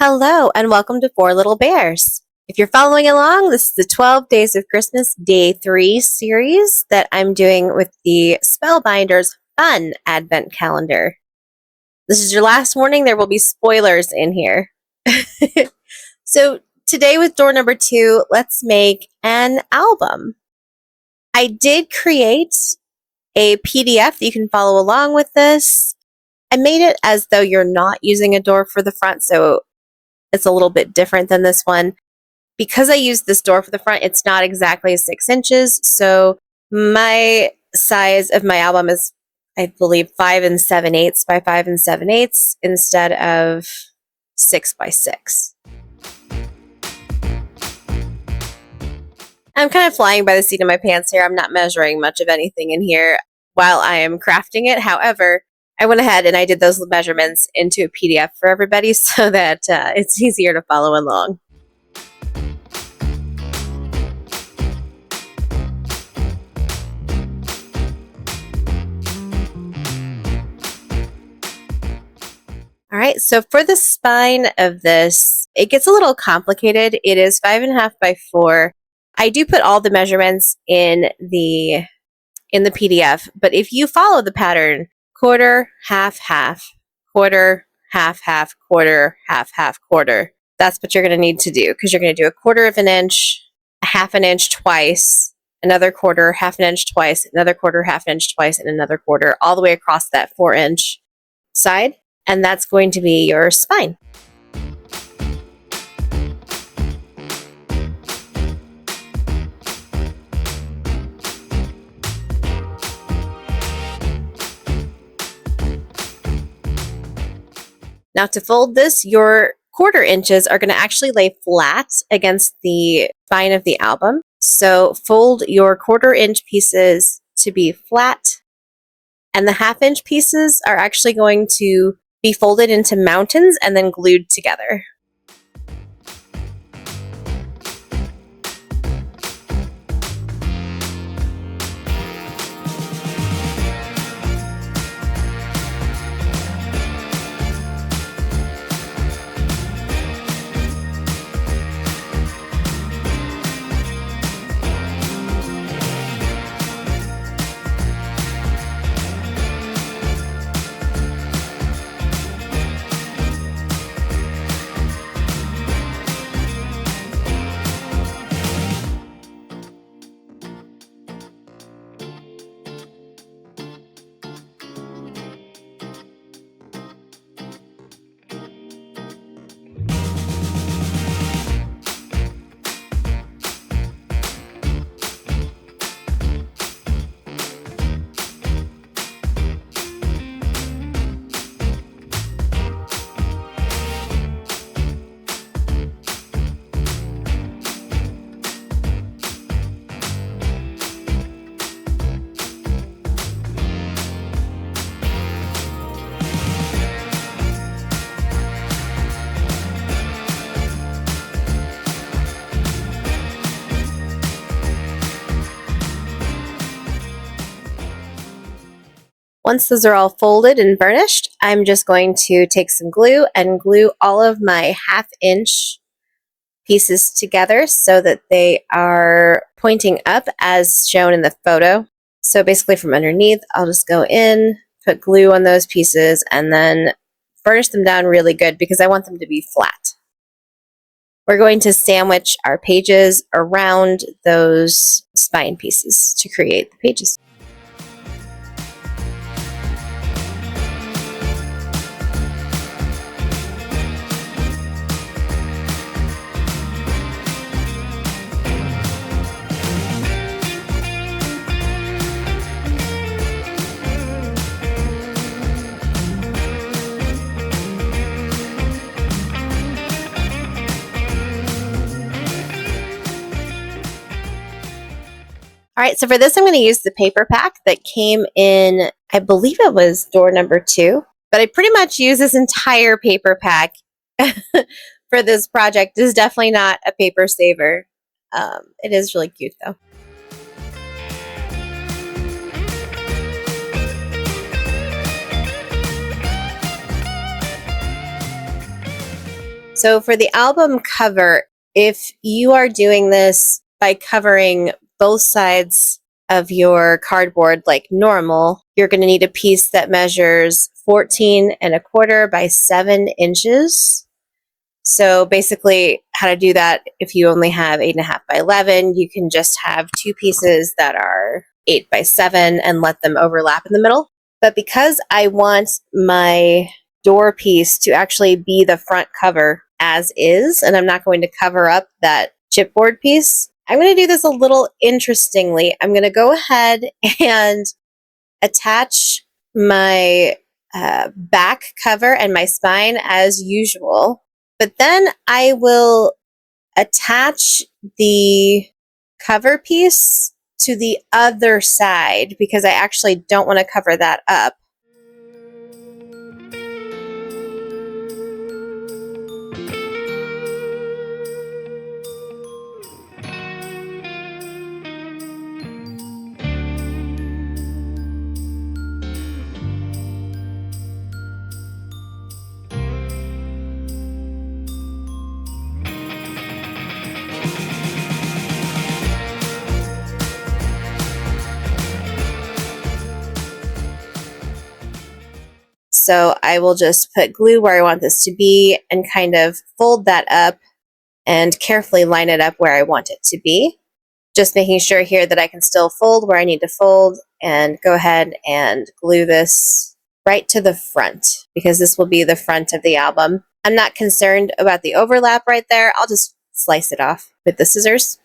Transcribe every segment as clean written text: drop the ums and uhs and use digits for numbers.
Hello, and welcome to Four Little Bears. If you're following along, this is the 12 Days of Christmas Day 3 series that I'm doing with the Spellbinders Fun Advent Calendar. This is your last warning. There will be spoilers in here. So today with door number 2, let's make an album. I did create a PDF that you can follow along with this. I made it as though you're not using a door for the front, so it's a little bit different than this one. Because I used this door for the front, it's not exactly 6 inches. So my size of my album is, I believe, 5 7/8 by 5 7/8 instead of 6 by 6. I'm kind of flying by the seat of my pants here. I'm not measuring much of anything in here while I am crafting it. However, I went ahead and I did those measurements into a PDF for everybody so that it's easier to follow along. All right, so for the spine of this, it gets a little complicated. It is 5.5 by 4. I do put all the measurements in the PDF, but if you follow the pattern, quarter, half, half, quarter, half, half, quarter, half, half, quarter. That's what you're going to need to do, because you're going to do a 1/4 of an inch, a 1/2 inch twice, another quarter, 1/2 inch twice, another quarter, 1/2 inch twice, and another quarter, all the way across that 4-inch side. And that's going to be your spine. Now to fold this, your 1/4 inches are going to actually lay flat against the spine of the album. So fold your 1/4 inch pieces to be flat, and the 1/2 inch pieces are actually going to be folded into mountains and then glued together. Once those are all folded and burnished, I'm just going to take some glue and glue all of my 1/2 inch pieces together so that they are pointing up as shown in the photo. So basically from underneath, I'll just go in, put glue on those pieces, and then burnish them down really good because I want them to be flat. We're going to sandwich our pages around those spine pieces to create the pages. All right, so for this, I'm going to use the paper pack that came in, I believe it was door number 2, but I pretty much use this entire paper pack for this project. This is definitely not a paper saver. It is really cute though. So for the album cover, if you are doing this by covering both sides of your cardboard like normal, you're going to need a piece that measures 14 1/4 by 7 inches. So basically, how to do that, if you only have 8.5 by 11, you can just have two pieces that are 8 by 7 and let them overlap in the middle. But because I want my door piece to actually be the front cover as is, and I'm not going to cover up that chipboard piece, I'm going to do this a little interestingly. I'm going to go ahead and attach my back cover and my spine as usual, but then I will attach the cover piece to the other side because I actually don't want to cover that up. So I will just put glue where I want this to be and kind of fold that up and carefully line it up where I want it to be. Just making sure here that I can still fold where I need to fold, and go ahead and glue this right to the front because this will be the front of the album. I'm not concerned about the overlap right there. I'll just slice it off with the scissors.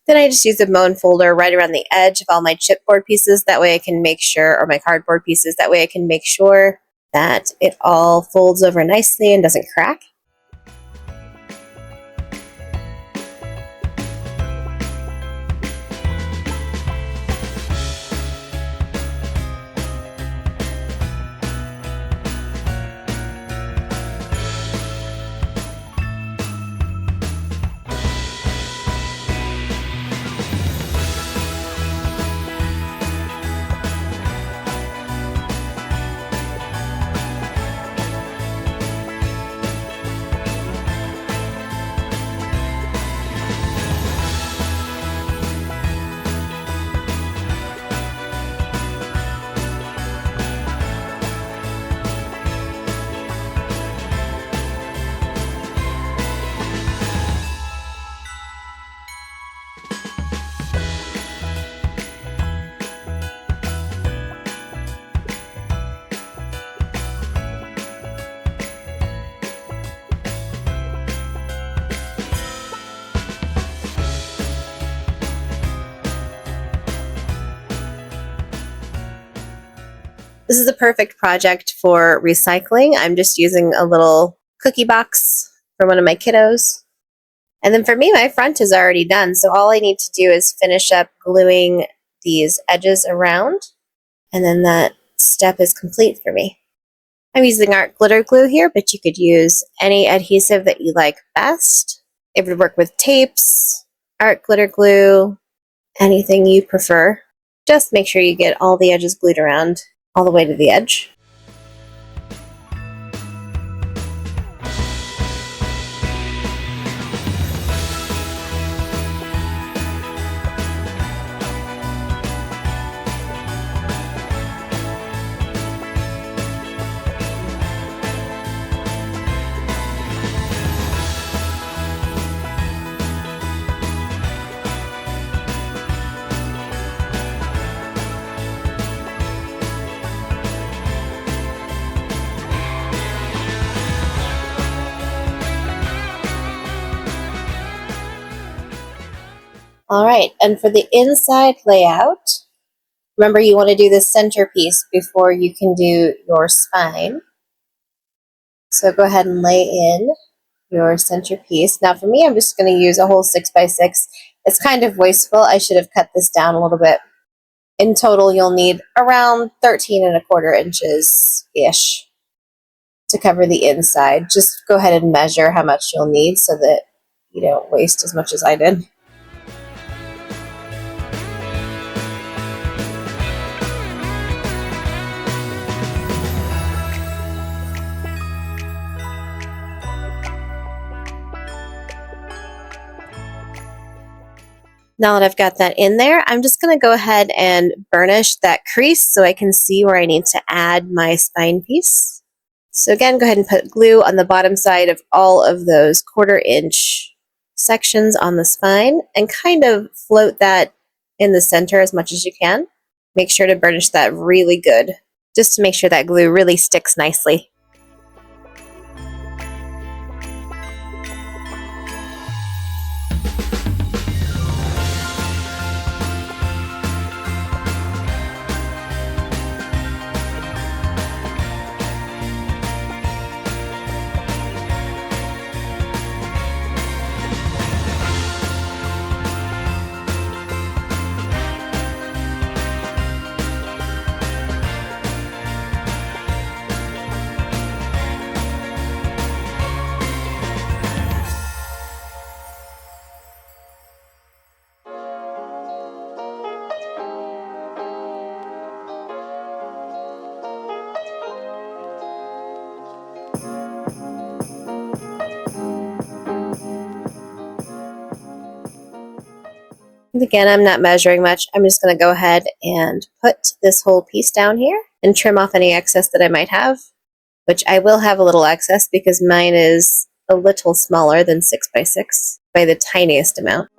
Then I just use a Moen folder right around the edge of all my chipboard pieces. That way I can make sure, or my cardboard pieces, that way I can make sure that it all folds over nicely and doesn't crack. This is a perfect project for recycling. I'm just using a little cookie box for one of my kiddos. And then for me, my front is already done. So all I need to do is finish up gluing these edges around. And then that step is complete for me. I'm using art glitter glue here, but you could use any adhesive that you like best. It would work with tapes, art glitter glue, anything you prefer. Just make sure you get all the edges glued around all the way to the edge. All right, and for the inside layout, remember you want to do the centerpiece before you can do your spine. So go ahead and lay in your centerpiece. Now for me, I'm just going to use a whole 6x6. It's kind of wasteful. I should have cut this down a little bit. In total, you'll need around 13¼ inches-ish to cover the inside. Just go ahead and measure how much you'll need so that you don't waste as much as I did. Now that I've got that in there, I'm just going to go ahead and burnish that crease so I can see where I need to add my spine piece. So again, go ahead and put glue on the bottom side of all of those 1/4 inch sections on the spine and kind of float that in the center as much as you can. Make sure to burnish that really good, just to make sure that glue really sticks nicely. And again, I'm not measuring much. I'm just going to go ahead and put this whole piece down here and trim off any excess that I might have, which I will have a little excess because mine is a little smaller than 6x6 by the tiniest amount.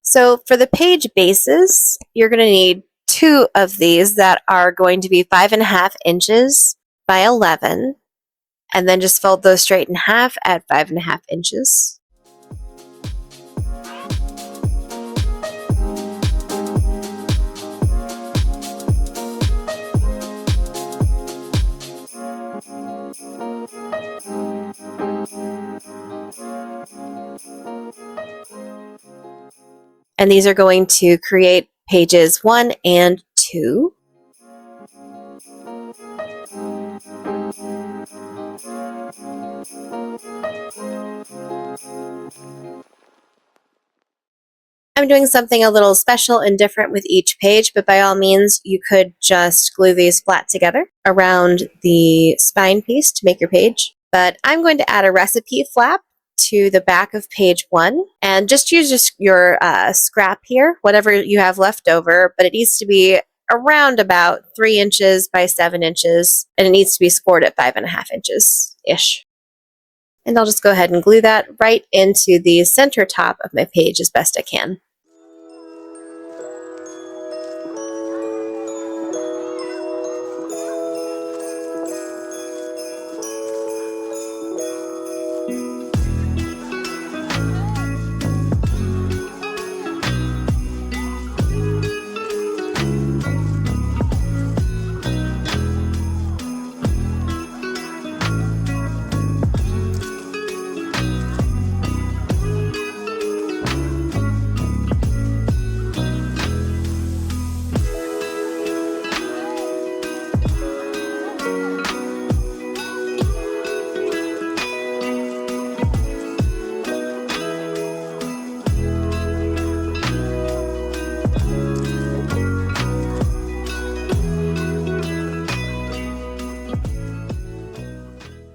So for the page bases, you're going to need 2 of these that are going to be 5½ inches by 11, and then just fold those straight in half at 5½ inches. And these are going to create pages 1 and 2. I'm doing something a little special and different with each page, but by all means, you could just glue these flat together around the spine piece to make your page. But I'm going to add a recipe flap to the back of page 1, and just use your scrap here, whatever you have left over, but it needs to be around about 3 inches by 7 inches, and it needs to be scored at 5½ inches-ish. And I'll just go ahead and glue that right into the center top of my page as best I can.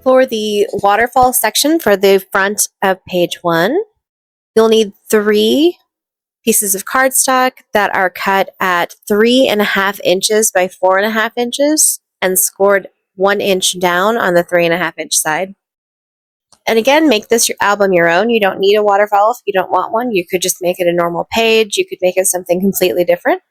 For the waterfall section for the front of page 1, you'll need 3 pieces of cardstock that are cut at 3.5 inches by 4.5 inches and scored 1 inch down on the 3.5 inch side. And again, make this your album your own. You don't need a waterfall if you don't want one. You could just make it a normal page. You could make it something completely different.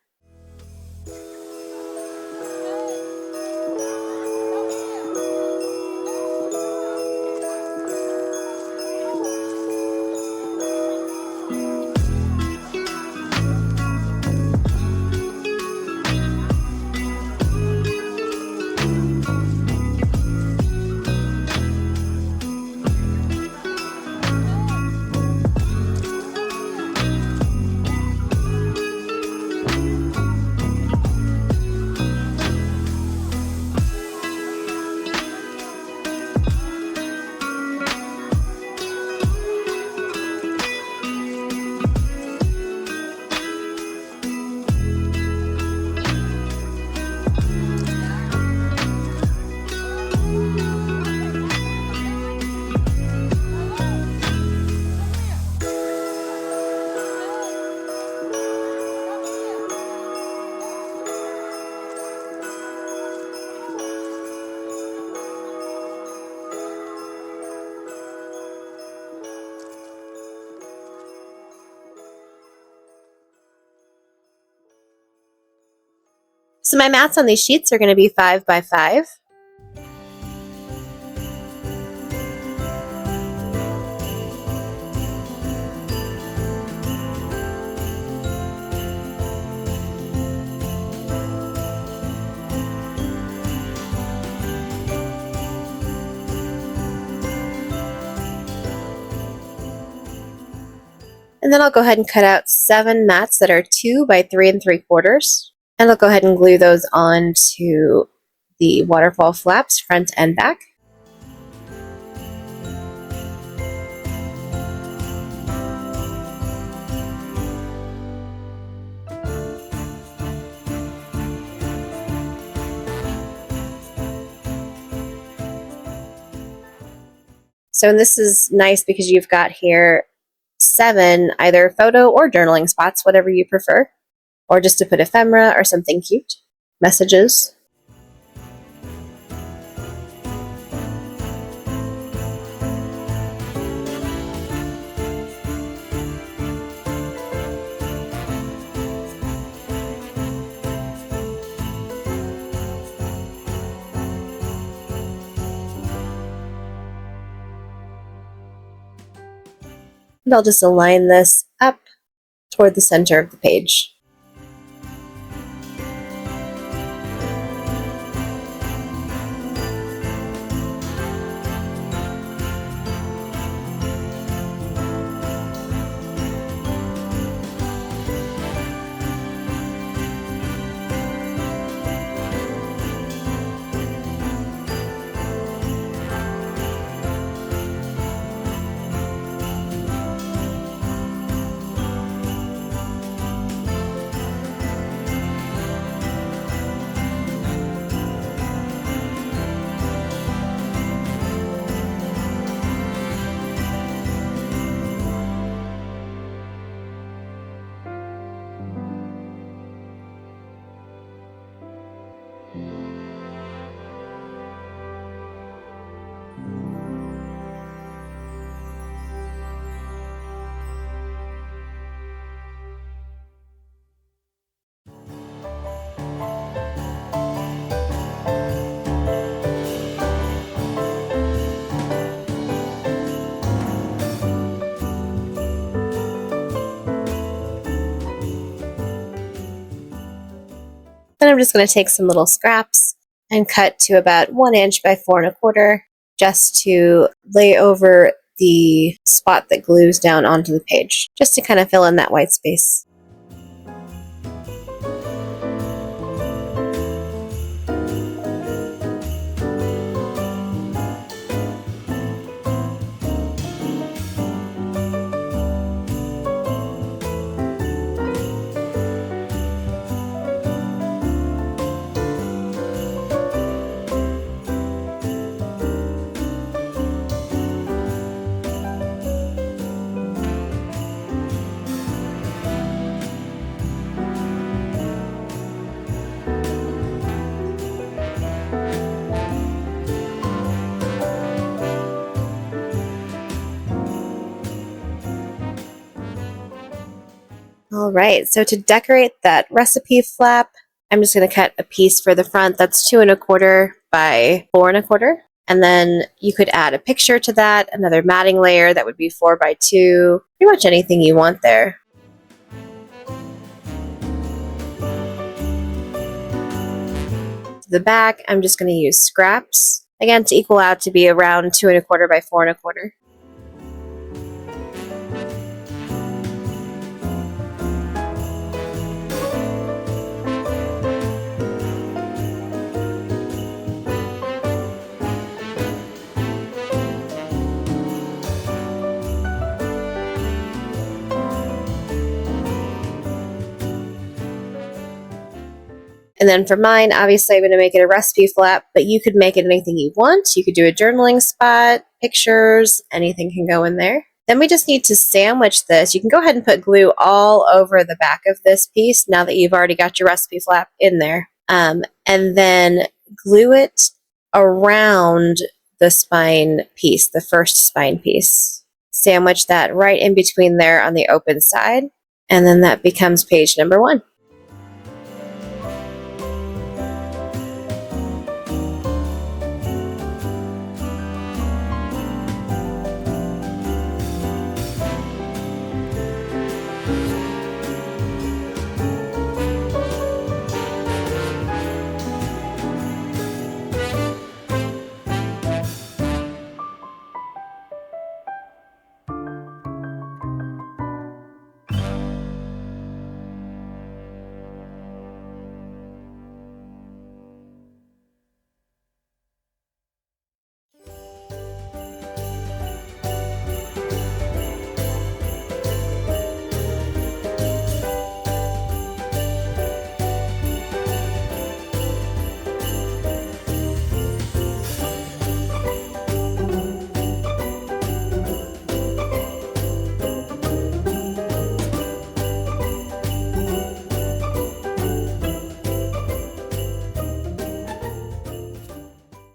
So my mats on these sheets are going to be 5 by 5. And then I'll go ahead and cut out 7 mats that are 2 by 3 3/4. And I'll go ahead and glue those onto the waterfall flaps, front and back. So this is nice because you've got here 7 either photo or journaling spots, whatever you prefer, or just to put ephemera or something cute, messages. And I'll just align this up toward the center of the page. Then I'm just going to take some little scraps and cut to about 1 inch by 4 1/4 just to lay over the spot that glues down onto the page, just to kind of fill in that white space. All right, so to decorate that recipe flap, I'm just going to cut a piece for the front that's 2 1/4 by 4 1/4. And then you could add a picture to that, another matting layer that would be 4 by 2, pretty much anything you want there. To the back, I'm just going to use scraps, again, to equal out to be around 2 1/4 by 4 1/4. And then for mine, obviously I'm going to make it a recipe flap, but you could make it anything you want. You could do a journaling spot, pictures, anything can go in there. Then we just need to sandwich this. You can go ahead and put glue all over the back of this piece now that you've already got your recipe flap in there. And then glue it around the spine piece, the first spine piece. Sandwich that right in between there on the open side. And then that becomes page number 1.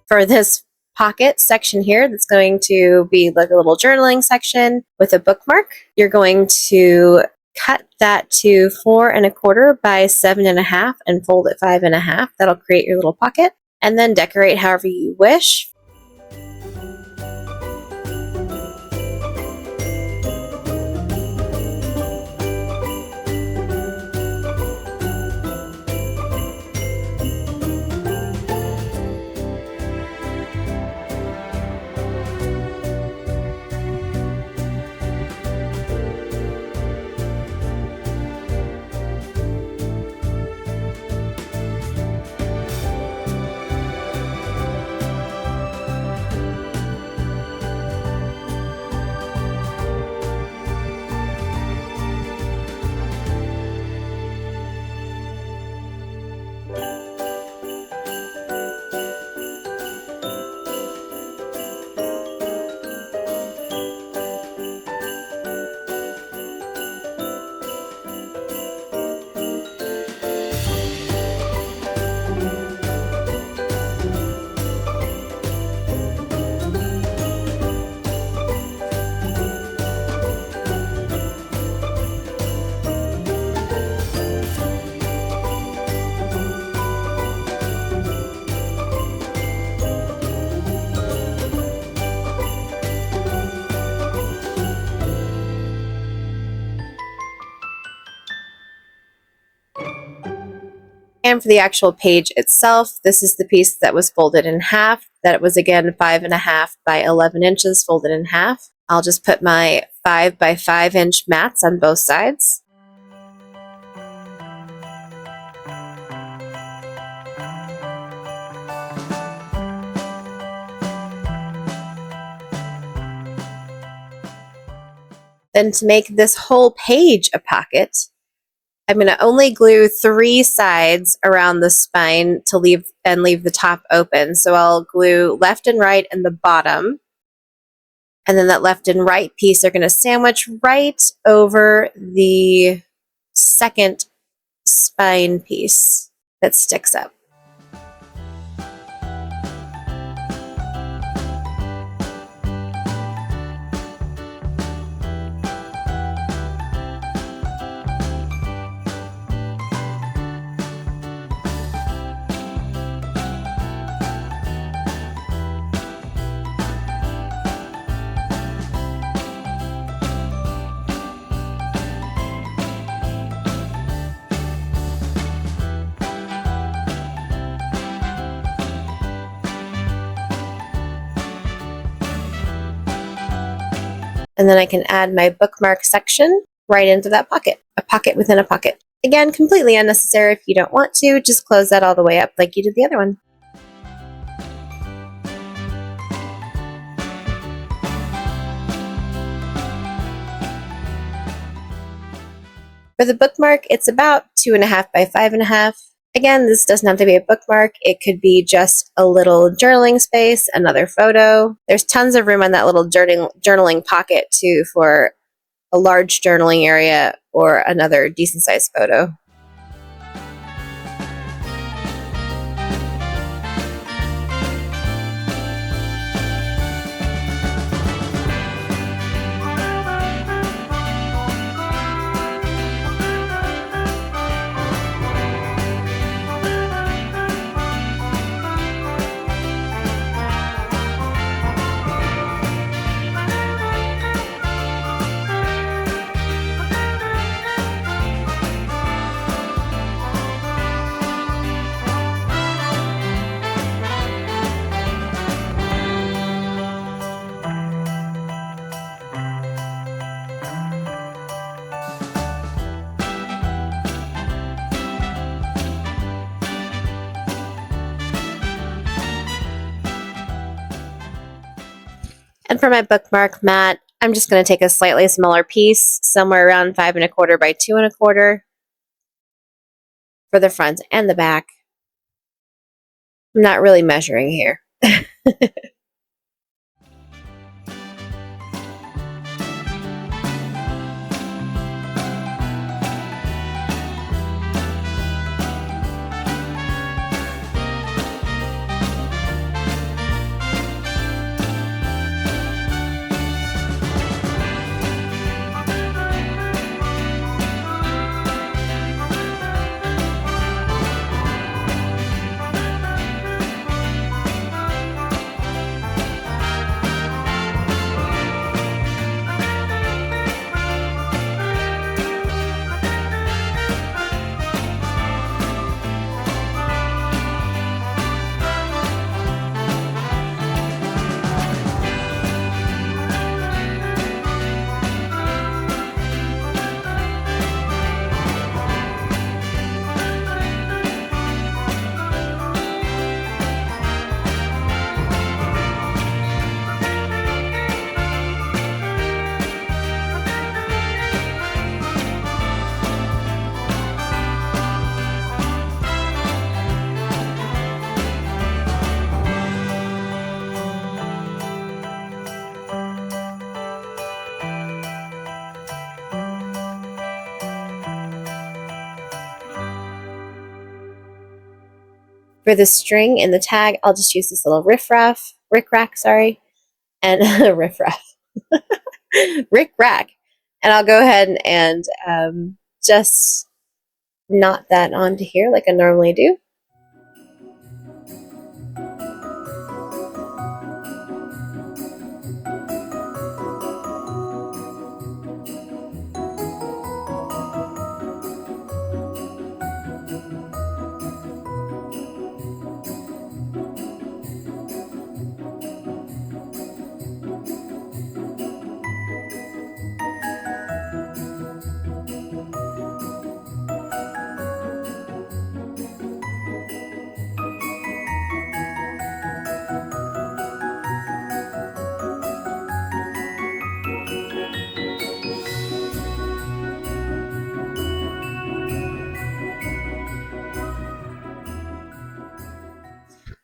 For this pocket section here, that's going to be like a little journaling section with a bookmark. You're going to cut that to 4 1/4 by 7 1/2 and fold it 5 1/2. That'll create your little pocket, and then decorate however you wish. And for the actual page itself, this is the piece that was folded in half. That was again 5.5 by 11 inches folded in half. I'll just put my 5 by 5 inch mats on both sides. Then to make this whole page a pocket, I'm going to only glue 3 sides around the spine to leave the top open. So I'll glue left and right and the bottom. And then that left and right piece are going to sandwich right over the second spine piece that sticks up. And then I can add my bookmark section right into that pocket, a pocket within a pocket. Again, completely unnecessary. If you don't want to, just close that all the way up like you did the other one. For the bookmark, it's about 2.5 by 5.5. Again, this doesn't have to be a bookmark. It could be just a little journaling space, another photo. There's tons of room on that little journaling pocket too for a large journaling area or another decent sized photo. And for my bookmark mat, I'm just going to take a slightly smaller piece, somewhere around 5.25 by 2.25 for the front and the back. I'm not really measuring here. For the string in the tag, I'll just use this little rick-rack, and riff-raff, rick-rack. And I'll go ahead and just knot that onto here like I normally do.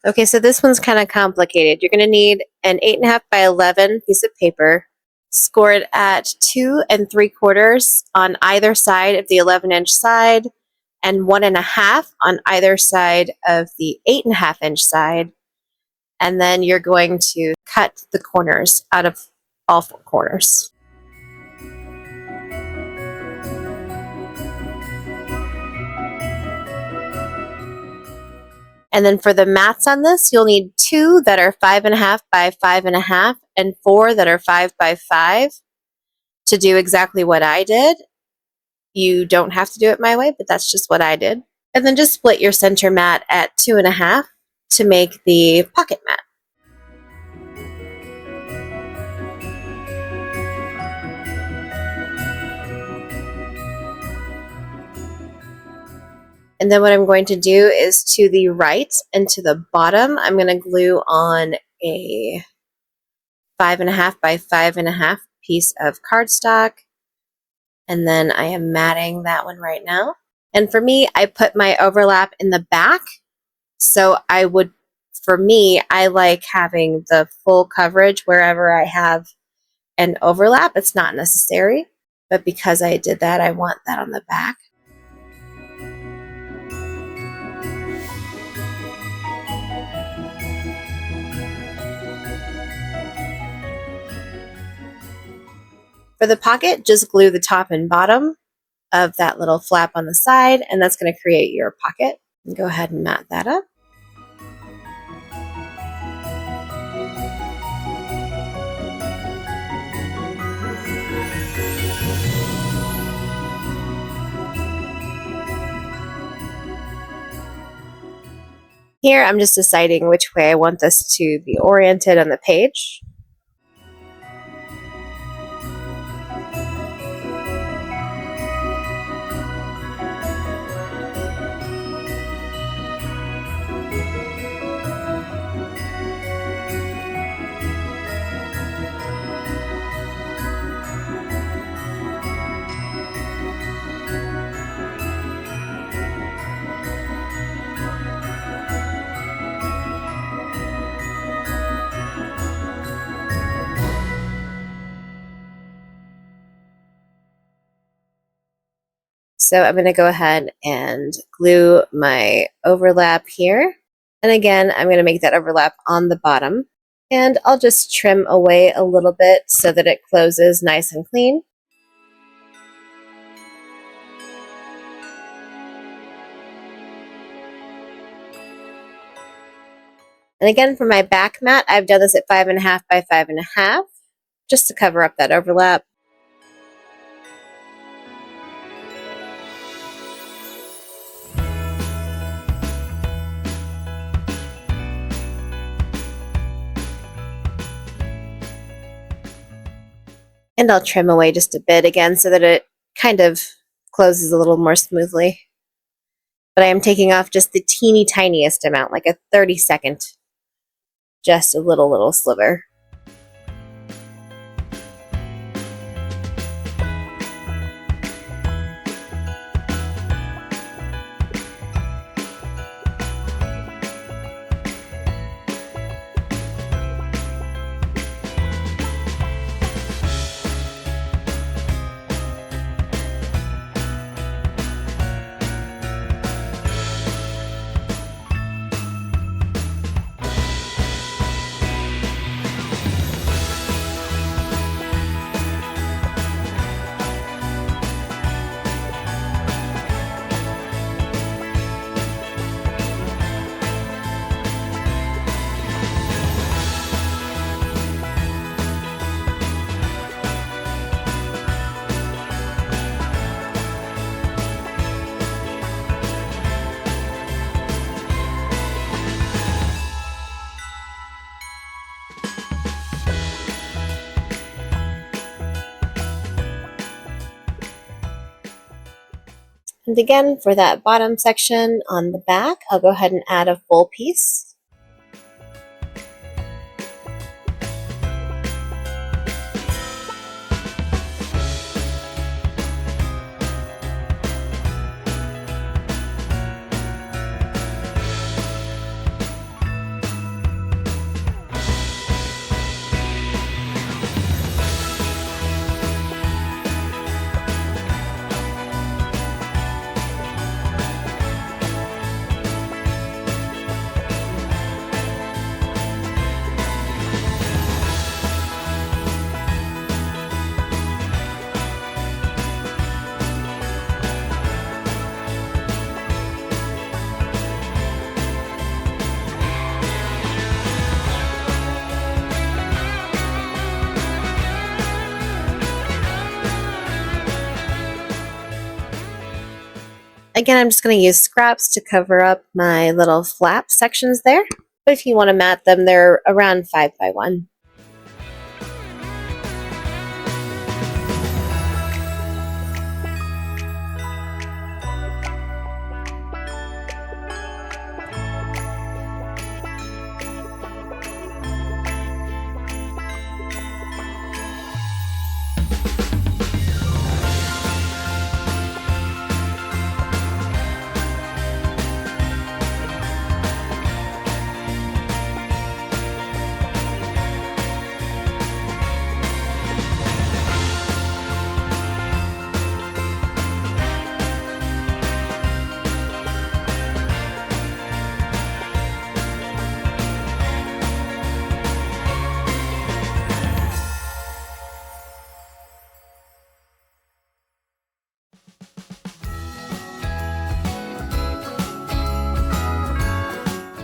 Okay, so this one's kind of complicated. You're going to need an 8.5 by 11 piece of paper, scored at 2 3/4 on either side of the 11-inch side, and 1.5 on either side of the 8.5-inch side. And then you're going to cut the corners out of all 4 corners. And then for the mats on this, you'll need 2 that are 5.5 by 5.5 and 4 that are 5 by 5 to do exactly what I did. You don't have to do it my way, but that's just what I did. And then just split your center mat at 2.5 to make the pocket mat. And then what I'm going to do is to the right and to the bottom, I'm going to glue on a 5.5 by 5.5 piece of cardstock. And then I am matting that one right now. And for me, I put my overlap in the back. So for me, I like having the full coverage wherever I have an overlap. It's not necessary, but because I did that, I want that on the back. For the pocket, just glue the top and bottom of that little flap on the side, and that's going to create your pocket. And go ahead and mat that up. Here, I'm just deciding which way I want this to be oriented on the page. So I'm going to go ahead and glue my overlap here. And again, I'm going to make that overlap on the bottom. And I'll just trim away a little bit so that it closes nice and clean. And again, for my back mat, I've done this at 5.5 by 5.5, just to cover up that overlap. And I'll trim away just a bit again so that it kind of closes a little more smoothly. But I am taking off just the teeny tiniest amount, like a 32nd, just a little sliver. And again, for that bottom section on the back, I'll go ahead and add a full piece. Again, I'm just going to use scraps to cover up my little flap sections there. But if you want to mat them, they're around 5 by 1.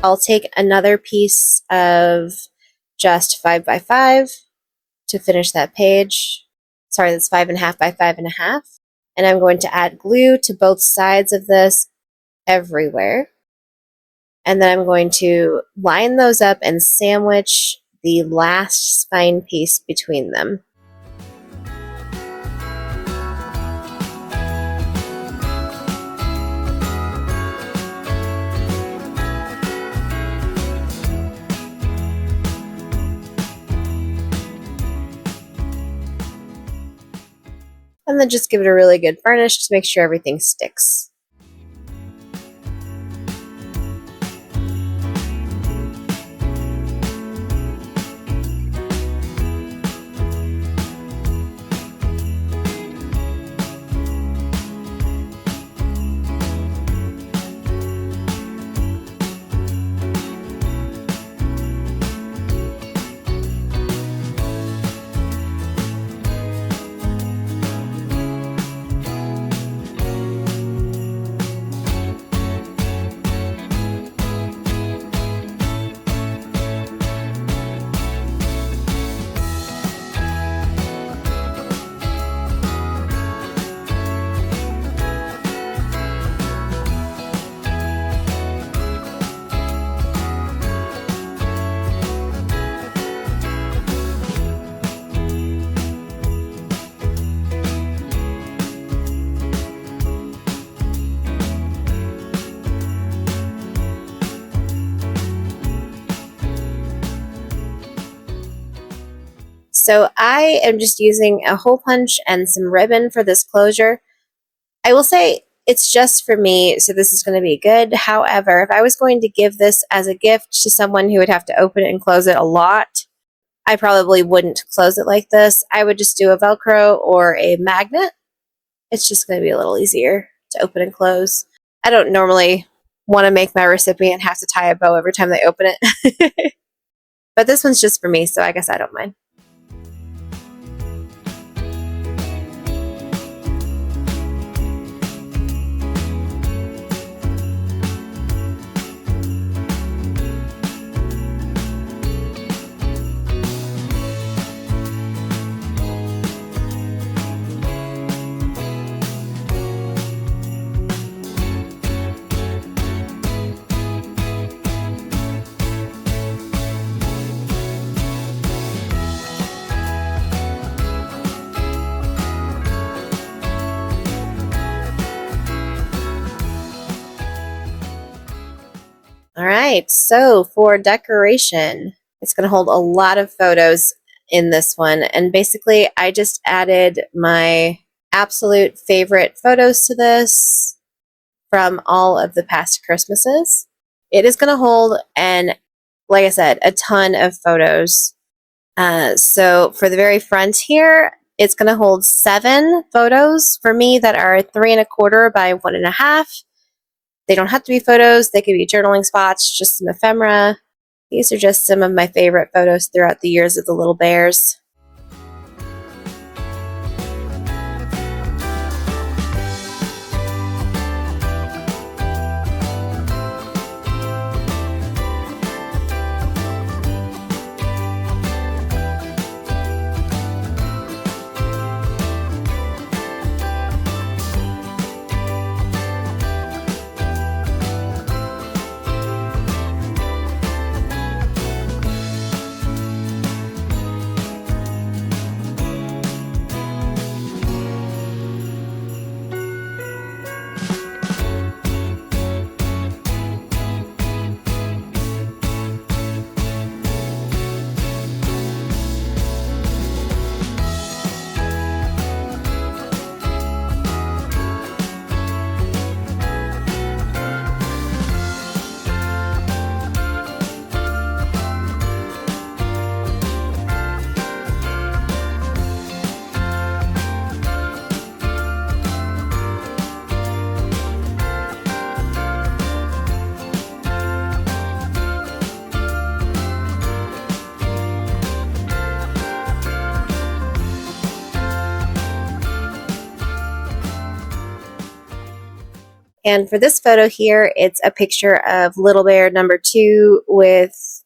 I'll take another piece of just 5 by 5 to finish that page. Sorry, that's 5.5 by 5.5. And I'm going to add glue to both sides of this everywhere. And then I'm going to line those up and sandwich the last spine piece between them. And then just give it a really good burnish to make sure everything sticks. So I am just using a hole punch and some ribbon for this closure. I will say it's just for me, so this is going to be good. However, if I was going to give this as a gift to someone who would have to open it and close it a lot, I probably wouldn't close it like this. I would just do a Velcro or a magnet. It's just going to be a little easier to open and close. I don't normally want to make my recipient have to tie a bow every time they open it. But this one's just for me, so I guess I don't mind. All right, so for decoration, it's going to hold a lot of photos in this one. And basically, I just added my absolute favorite photos to this from all of the past Christmases. It is going to hold, and like I said, a ton of photos. So for the very front here, it's going to hold 7 photos for me that are 3.25 by 1.5. They don't have to be photos. They could be journaling spots, just some ephemera. These are just some of my favorite photos throughout the years of the little bears. And for this photo here, it's a picture of little bear number 2 with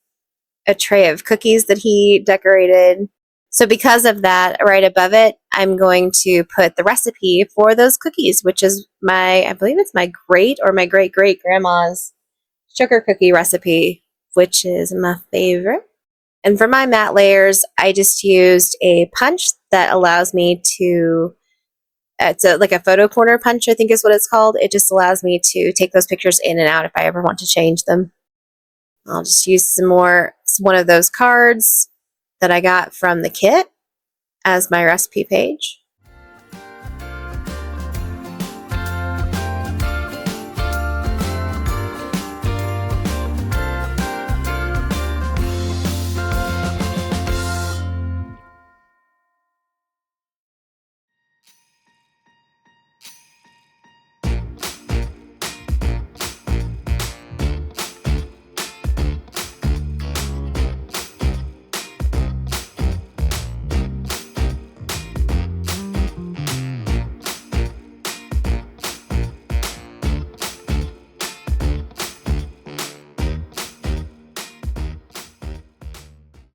a tray of cookies that he decorated. So because of that, right above it, I'm going to put the recipe for those cookies, which is I believe it's my great great grandma's sugar cookie recipe, which is my favorite. And for my matte layers, I just used a punch that allows me to, it's like a photo corner punch, I think is what it's called. It just allows me to take those pictures in and out if I ever want to change them. I'll just use one of those cards that I got from the kit as my recipe page.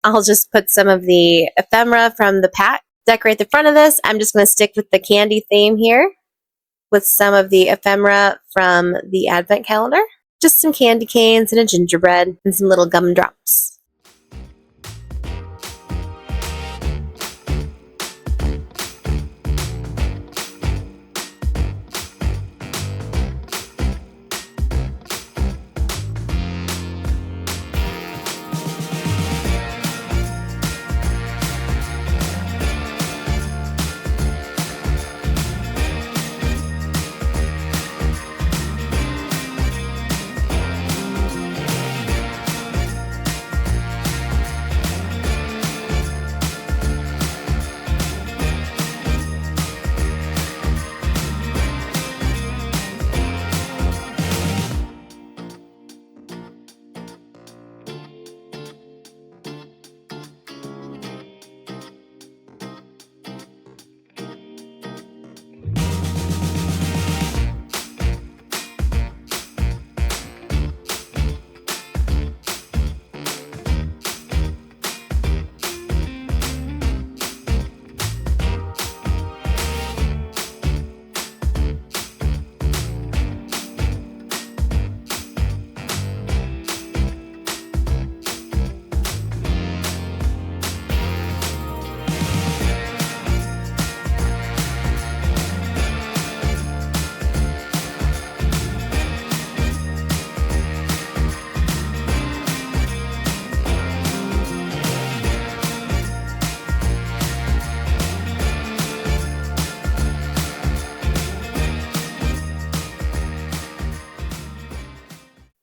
I'll just put some of the ephemera from the pack, decorate the front of this. I'm just going to stick with the candy theme here with some of the ephemera from the Advent Calendar. Just some candy canes and a gingerbread and some little gumdrops.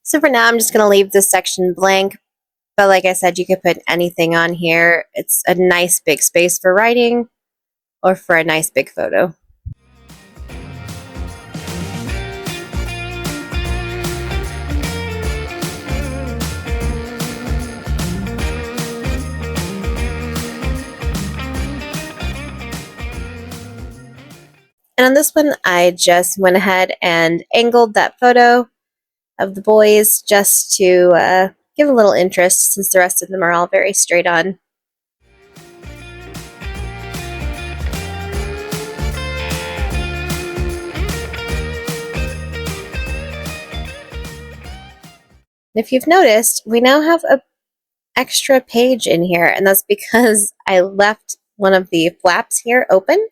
So for now, I'm just going to leave this section blank. But like I said, you could put anything on here. It's a nice big space for writing or for a nice big photo. And on this one, I just went ahead and angled that photo of the boys just to give a little interest, since the rest of them are all very straight on. If you've noticed, we now have an extra page in here, and that's because I left one of the flaps here open,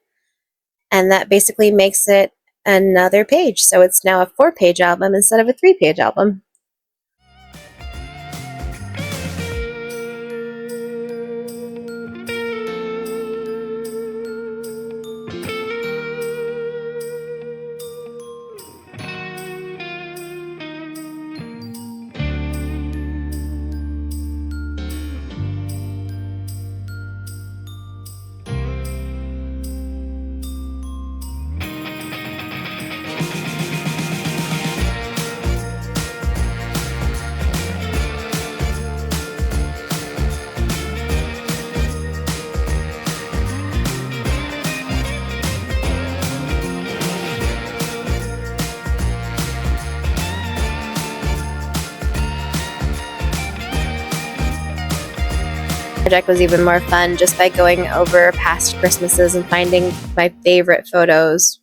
and that basically makes it another page. So it's now a 4-page album instead of a 3-page album. project was even more fun just by going over past Christmases and finding my favorite photos.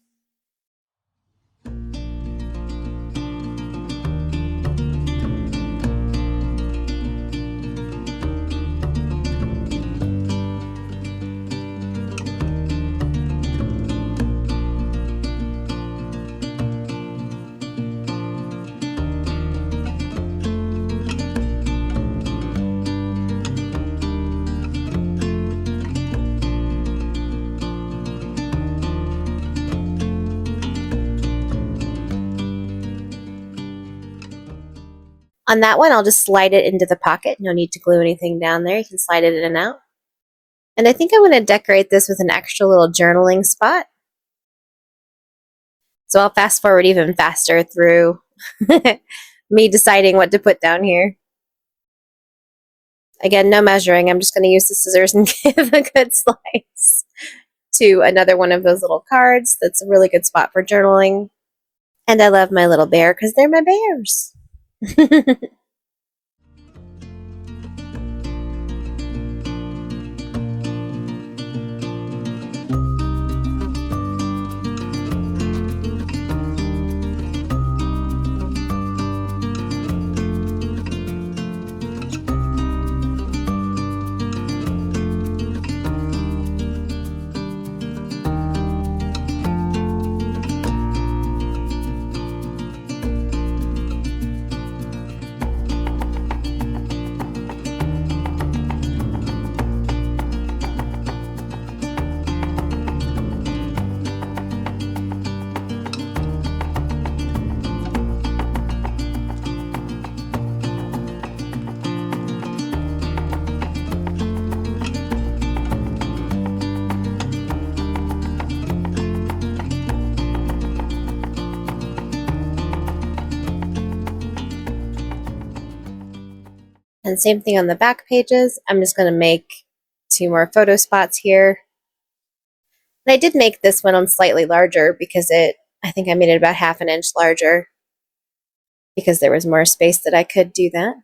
On that one, I'll just slide it into the pocket. No need to glue anything down there. You can slide it in and out. And I think I'm going to decorate this with an extra little journaling spot. So I'll fast forward even faster through me deciding what to put down here. Again, no measuring. I'm just going to use the scissors and give a good slice to another one of those little cards. That's a really good spot for journaling. And I love my little bear because they're my bears. And same thing on the back pages. I'm just going to make 2 more photo spots here. And I did make this one on slightly larger because I think I made it about 1/2 inch larger because there was more space that I could do that.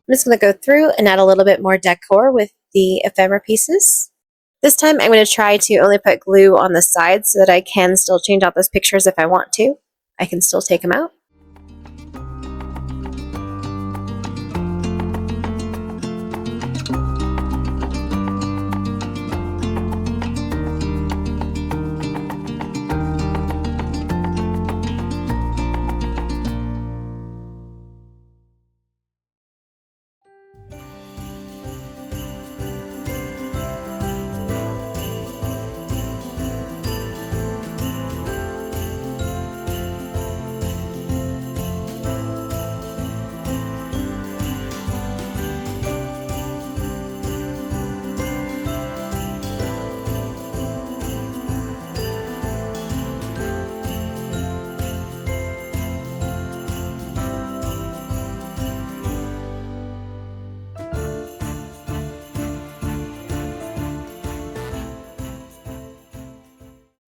I'm just going to go through and add a little bit more decor with the ephemera pieces. This time I'm going to try to only put glue on the sides so that I can still change out those pictures if I want to. I can still take them out.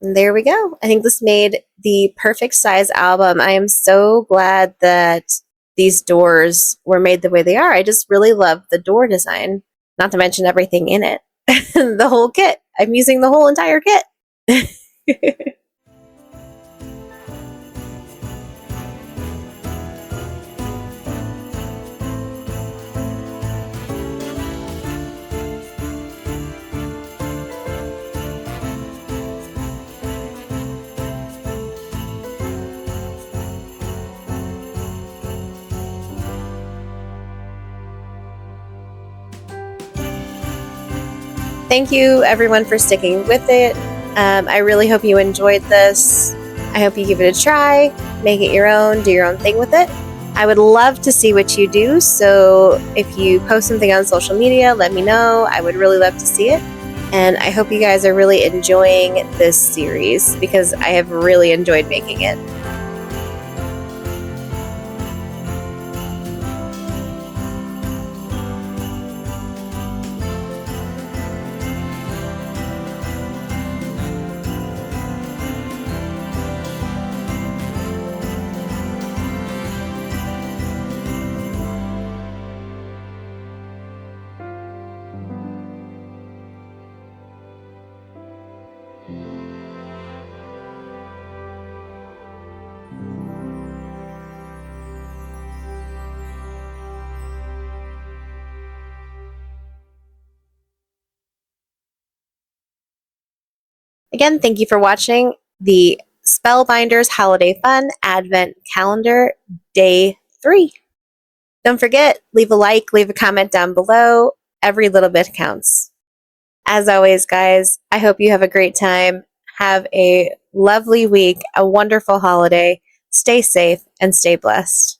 And there we go. I think this made the perfect size album. I am so glad that these doors were made the way they are. I just really love the door design, not to mention everything in it. The whole kit. I'm using the whole entire kit. Thank you, everyone, for sticking with it. I really hope you enjoyed this. I hope you give it a try, make it your own, do your own thing with it. I would love to see what you do, so if you post something on social media, let me know. I would really love to see it. And I hope you guys are really enjoying this series because I have really enjoyed making it. Again, thank you for watching the Spellbinders Holiday Fun Advent Calendar Day 3. Don't forget, leave a like, leave a comment down below. Every little bit counts. As always, guys, I hope you have a great time. Have a lovely week, a wonderful holiday. Stay safe and stay blessed.